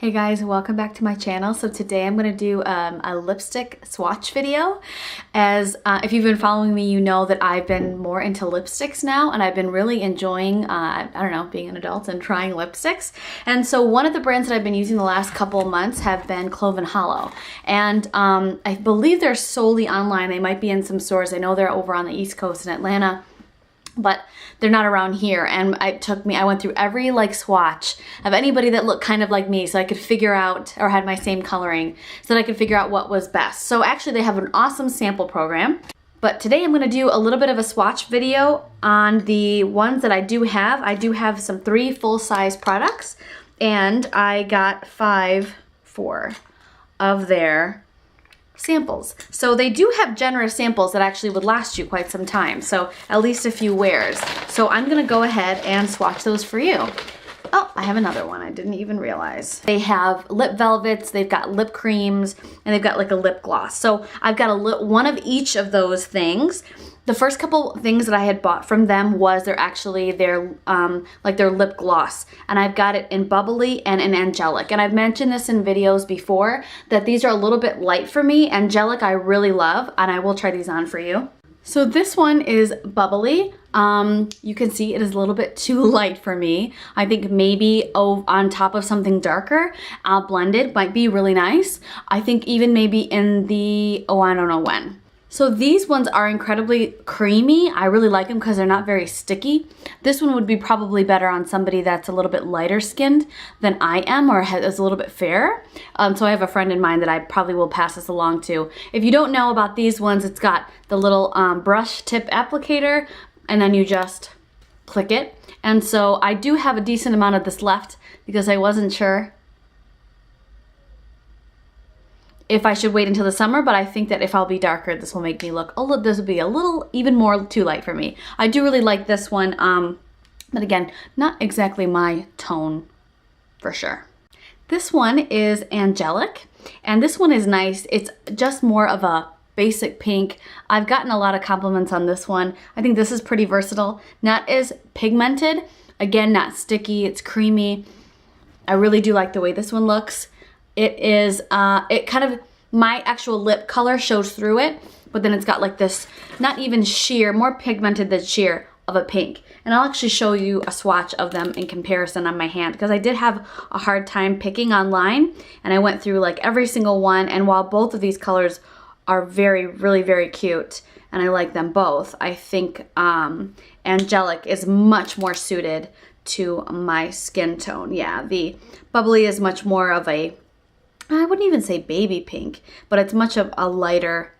Hey guys, welcome back to my channel. So today I'm going to do a lipstick swatch video. As if you've been following me, you know that I've been more into lipsticks now, and I've been really enjoying, I don't know, being an adult and trying lipsticks. And so one of the brands that I've been using the last couple of months have been Clove Hallow. And I believe they're solely online. They might be in some stores. I know they're over on the East Coast in Atlanta, but they're not around here. And I went through every swatch of anybody that looked kind of like me, so I could figure out, or had my same coloring, so that I could figure out what was best. So actually they have an awesome sample program. But today I'm gonna do a little bit of a swatch video on the ones that I do have. I do have some 3 full-size products, and I got 4 of their samples. So they do have generous samples that actually would last you quite some time, so at least a few wears. So I'm gonna go ahead and swatch those for you. Oh, I have another one I didn't even realize. They have lip velvets, they've got lip creams, and they've got like a lip gloss. So I've got one of each of those things. The first couple things that I had bought from them was their lip gloss, and I've got it in Bubbly and in Angelic. And I've mentioned this in videos before that these are a little bit light for me. Angelic I really love, and I will try these on for you. So this one is Bubbly. You can see it is a little bit too light for me. I think maybe on top of something darker, blended might be really nice. I think even maybe in the, I don't know when. So these ones are incredibly creamy. I really like them because they're not very sticky. This one would be probably better on somebody that's a little bit lighter skinned than I am, or is a little bit fairer. So I have a friend in mind that I probably will pass this along to. If you don't know about these ones, it's got the little brush tip applicator, and then you just click it. And so I do have a decent amount of this left because I wasn't sure if I should wait until the summer, but I think that if I'll be darker, this will make me look this will be a little even more too light for me. I do really like this one, but again, not exactly my tone for sure. This one is Angelic, and this one is nice. It's just more of a basic pink. I've gotten a lot of compliments on this one. I think this is pretty versatile. Not as pigmented, again, not sticky, it's creamy. I really do like the way this one looks. It is, it kind of, my actual lip color shows through it, but then it's got like this, not even sheer, more pigmented than sheer of a pink. And I'll actually show you a swatch of them in comparison on my hand, because I did have a hard time picking online, and I went through like every single one, and while both of these colors are really very cute, and I like them both, I think Angelic is much more suited to my skin tone. Yeah, the Bubbly is much more of a, I wouldn't even say baby pink, but it's much of a lighter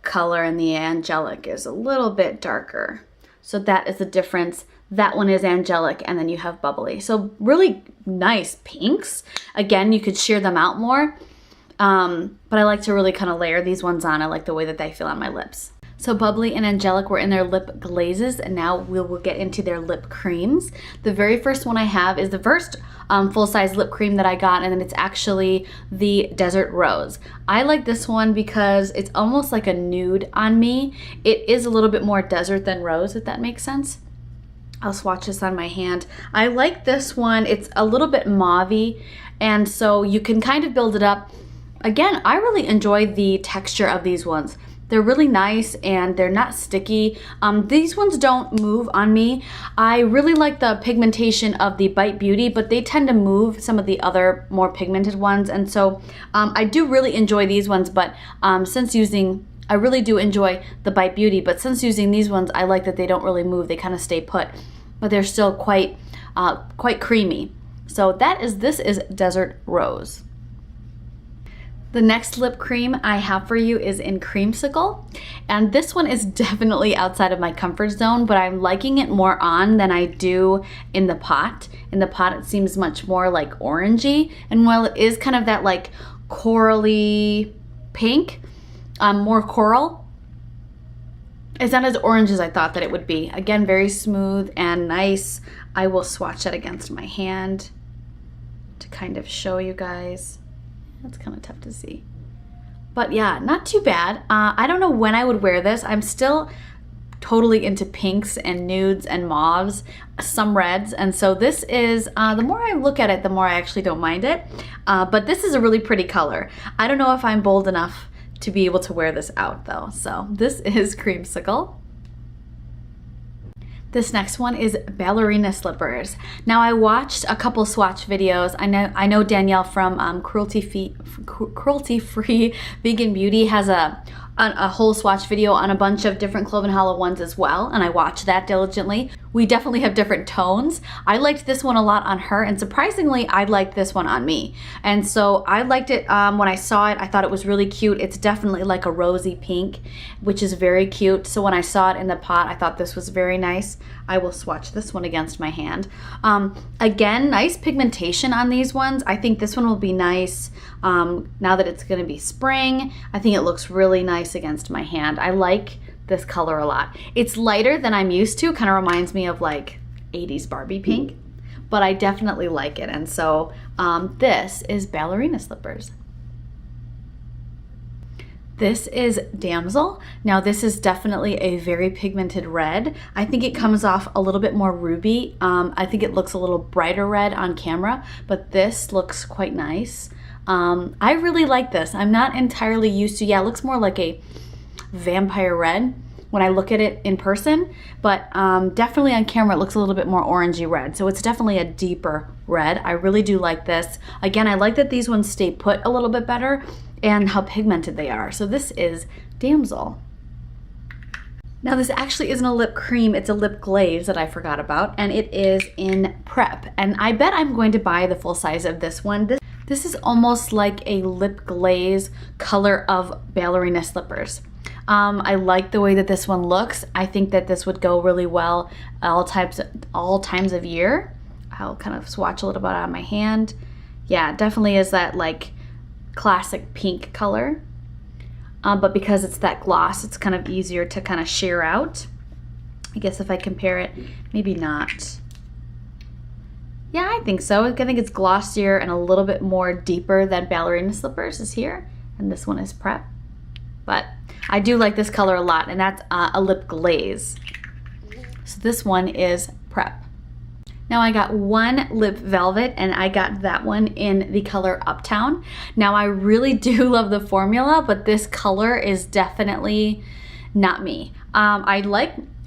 color, and the Angelic is a little bit darker. So that is the difference. That one is Angelic, and then you have Bubbly. So really nice pinks. Again, you could sheer them out more, but I like to really kind of layer these ones on. I like the way that they feel on my lips. So Bubbly and Angelic were in their lip glazes, and now we will get into their lip creams. The very first one I have is the first full-size lip cream that I got, and then it's actually the Desert Rose. I like this one because it's almost like a nude on me. It is a little bit more desert than rose, if that makes sense. I'll swatch this on my hand. I like this one. It's a little bit mauve-y, and so you can kind of build it up. Again, I really enjoy the texture of these ones. They're really nice, and they're not sticky. These ones don't move on me. I really like the pigmentation of the Bite Beauty, but they tend to move some of the other more pigmented ones. And so I do really enjoy these ones, but I really do enjoy the Bite Beauty, but since using these ones, I like that they don't really move. They kind of stay put, but they're still quite creamy. So this is Desert Rose. The next lip cream I have for you is in Creamsicle, and this one is definitely outside of my comfort zone, but I'm liking it more on than I do in the pot. In the pot, it seems much more like orangey, and while it is kind of that like corally pink, more coral, it's not as orange as I thought that it would be. Again, very smooth and nice. I will swatch that against my hand to kind of show you guys. That's kind of tough to see. But yeah, not too bad. I don't know when I would wear this. I'm still totally into pinks and nudes and mauves, some reds. And so this is, the more I look at it, the more I actually don't mind it. But this is a really pretty color. I don't know if I'm bold enough to be able to wear this out though. So this is Creamsicle. This next one is Ballerina Slippers. Now I watched a couple swatch videos. I know Danielle from Cruelty-Free Vegan Beauty has a whole swatch video on a bunch of different Clove Hallow ones as well, and I watched that diligently. We definitely have different tones. I liked this one a lot on her, and surprisingly, I liked this one on me. And so I liked it when I saw it. I thought it was really cute. It's definitely like a rosy pink, which is very cute. So when I saw it in the pot, I thought this was very nice. I will swatch this one against my hand. Again, nice pigmentation on these ones. I think this one will be nice now that it's gonna be spring. I think it looks really nice against my hand. I like this color a lot. It's lighter than I'm used to, kind of reminds me of like 80s Barbie pink, but I definitely like it. And so this is Ballerina Slippers. This is Damsel. Now this is definitely a very pigmented red. I think it comes off a little bit more ruby. I think it looks a little brighter red on camera, but this looks quite nice. I really like this. I'm not entirely used to, yeah, it looks more like a vampire red when I look at it in person, but definitely on camera it looks a little bit more orangey red. So it's definitely a deeper red. I really do like this. Again, I like that these ones stay put a little bit better and how pigmented they are. So this is Damsel. Now this actually isn't a lip cream, it's a lip glaze that I forgot about, and it is in Prep. And I bet I'm going to buy the full size of this one. This is almost like a lip glaze color of Ballerina Slippers. I like the way that this one looks. I think that this would go really well all times of year. I'll kind of swatch a little bit on my hand. Yeah, it definitely is that like classic pink color. But because it's that gloss, it's kind of easier to kind of sheer out. I guess if I compare it, maybe not. Yeah, I think so. I think it's glossier and a little bit more deeper than Ballerina Slippers is here. And this one is Prep. But I do like this color a lot, and that's a lip glaze. So this one is Prep. Now I got one lip velvet, and I got that one in the color Uptown. Now I really do love the formula, but this color is definitely not me. I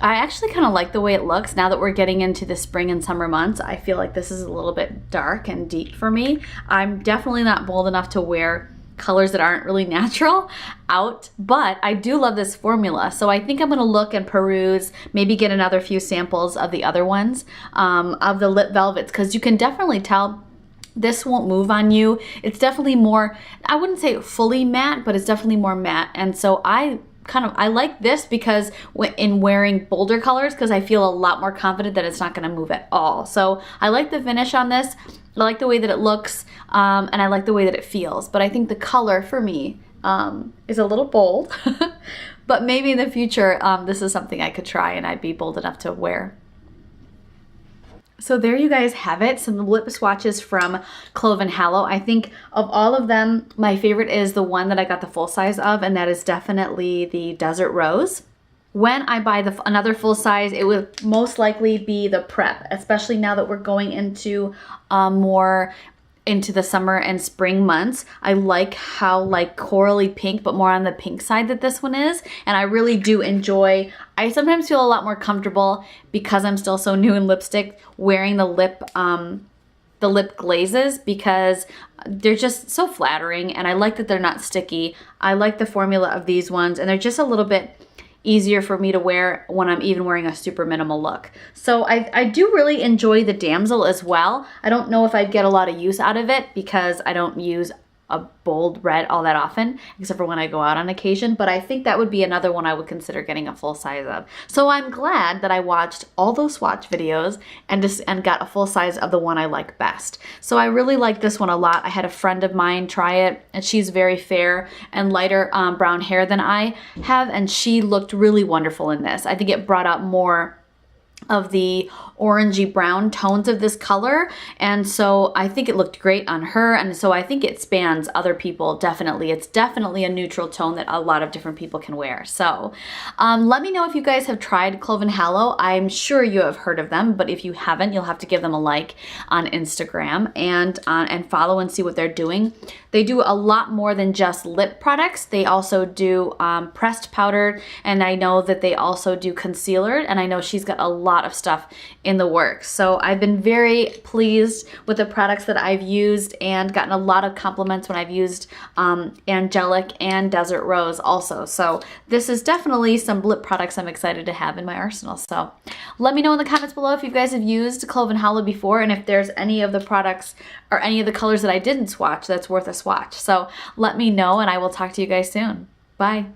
actually kind of like the way it looks now that we're getting into the spring and summer months. I feel like this is a little bit dark and deep for me. I'm definitely not bold enough to wear colors that aren't really natural out, but I do love this formula. So I think I'm gonna look and peruse, maybe get another few samples of the other ones, of the lip velvets, because you can definitely tell this won't move on you. It's definitely more, I wouldn't say fully matte, but it's definitely more matte. And so I like this because in wearing bolder colors, because I feel a lot more confident that it's not gonna move at all. So I like the finish on this. I like the way that it looks, and I like the way that it feels. But I think the color for me is a little bold, but maybe in the future, this is something I could try and I'd be bold enough to wear. So there you guys have it, some lip swatches from Clove Hallow. I think of all of them, my favorite is the one that I got the full size of, and that is definitely the Desert Rose. When I buy another full size, it would most likely be the Prep, especially now that we're going into more into the summer and spring months. I like how like corally pink, but more on the pink side that this one is. And I really do enjoy, I sometimes feel a lot more comfortable because I'm still so new in lipstick wearing the lip glazes, because they're just so flattering, and I like that they're not sticky. I like the formula of these ones, and they're just a little bit easier for me to wear when I'm even wearing a super minimal look. So I do really enjoy the Damsel as well. I don't know if I'd get a lot of use out of it because I don't use a bold red all that often, except for when I go out on occasion, but I think that would be another one I would consider getting a full size of. So I'm glad that I watched all those swatch videos and got a full size of the one I like best. So I really like this one a lot. I had a friend of mine try it, and she's very fair and lighter brown hair than I have, and she looked really wonderful in this. I think it brought out more of the orangey brown tones of this color, and so I think it looked great on her, and so I think it spans other people definitely. It's definitely a neutral tone that a lot of different people can wear. So let me know if you guys have tried Clove Hallow. I'm sure you have heard of them, but if you haven't, you'll have to give them a like on Instagram and follow and see what they're doing. They do a lot more than just lip products. They also do pressed powder, and I know that they also do concealer, and I know she's got a lot of stuff in the works. So I've been very pleased with the products that I've used and gotten a lot of compliments when I've used Angelic and Desert Rose also. So this is definitely some lip products I'm excited to have in my arsenal. So let me know in the comments below if you guys have used Clove Hallow before, and if there's any of the products or any of the colors that I didn't swatch that's worth a swatch. So let me know, and I will talk to you guys soon. Bye.